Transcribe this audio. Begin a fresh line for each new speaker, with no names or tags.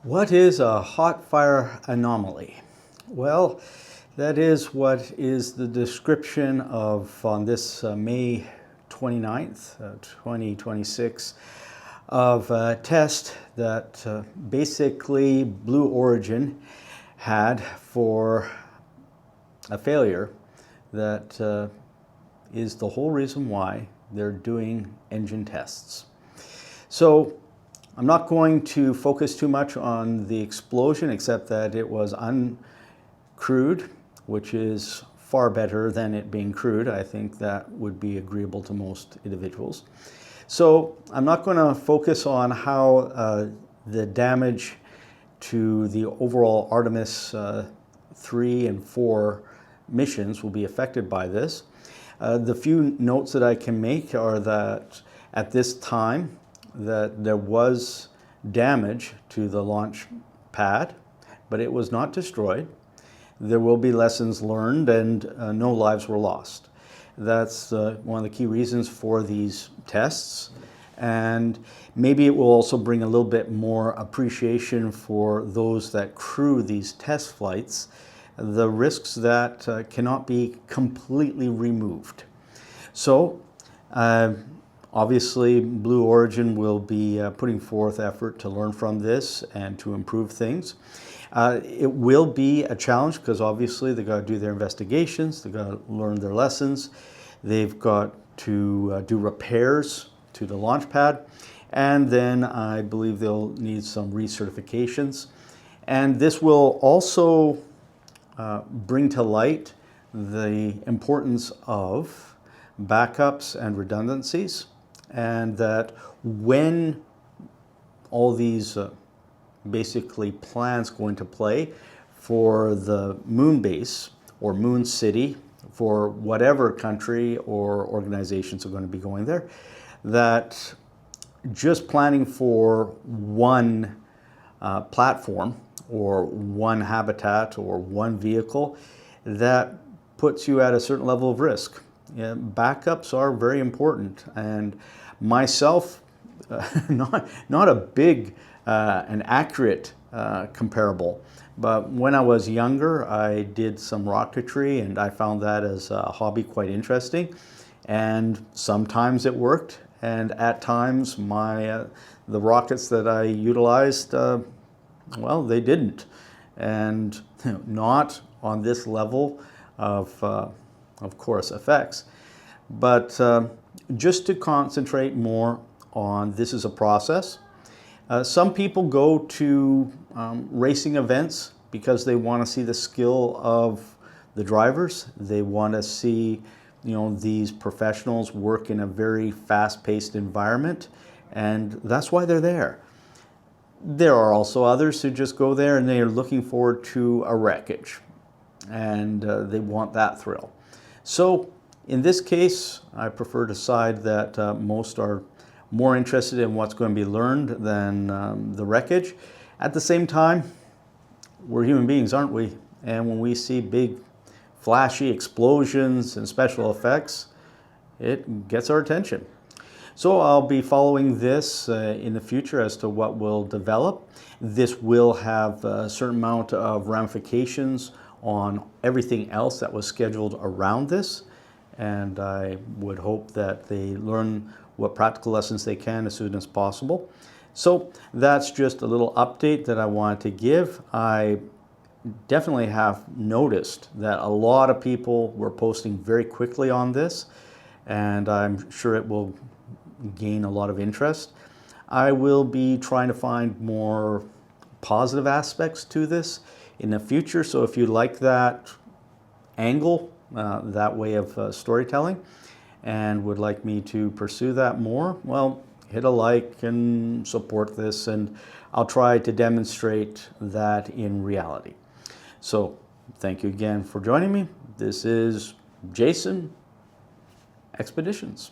What is a hot fire anomaly? Well, that is what is the description of, on this May 29th, 2026, of a test that basically Blue Origin had for a failure that is the whole reason why they're doing engine tests. So I'm not going to focus too much on the explosion, except that it was uncrewed, which is far better than it being crewed. I think that would be agreeable to most individuals. So I'm not going to focus on how the damage to the overall Artemis 3 and 4 missions will be affected by this. The few notes that I can make are that at this time, that there was damage to the launch pad, but it was not destroyed. There will be lessons learned, and no lives were lost. That's one of the key reasons for these tests. And maybe it will also bring a little bit more appreciation for those that crew these test flights, the risks that cannot be completely removed. So, obviously, Blue Origin will be putting forth effort to learn from this and to improve things. It will be a challenge because obviously they've got to do their investigations, they've got to learn their lessons, they've got to do repairs to the launch pad, and then I believe they'll need some recertifications. And this will also bring to light the importance of backups and redundancies, and that when all these basically plans go into play for the moon base or moon city for whatever country or organizations are going to be going there, that just planning for one platform or one habitat or one vehicle, that puts you at a certain level of risk. Backups are very important, and myself, not a big and accurate comparable, but when I was younger I did some rocketry and I found that as a hobby quite interesting, and sometimes it worked, and at times the rockets that I utilized, well, they didn't, and not on this level of course, effects, but just to concentrate more on this is a process. Some people go to racing events because they want to see the skill of the drivers. They want to see, these professionals work in a very fast-paced environment, and that's why they're there. There are also others who just go there and they are looking forward to a wreckage, and they want that thrill. So in this case, I prefer to decide that most are more interested in what's going to be learned than the wreckage. At the same time, we're human beings, aren't we? And when we see big flashy explosions and special effects, it gets our attention. So I'll be following this in the future as to what will develop. This will have a certain amount of ramifications on everything else that was scheduled around this, and I would hope that they learn what practical lessons they can as soon as possible. So that's just a little update that I wanted to give. I definitely have noticed that a lot of people were posting very quickly on this, and I'm sure it will gain a lot of interest. I will be trying to find more positive aspects to this in the future, so if you like that angle, that way of storytelling, and would like me to pursue that more, well, hit a like and support this, and I'll try to demonstrate that in reality. So thank you again for joining me. This is Jason Expeditions.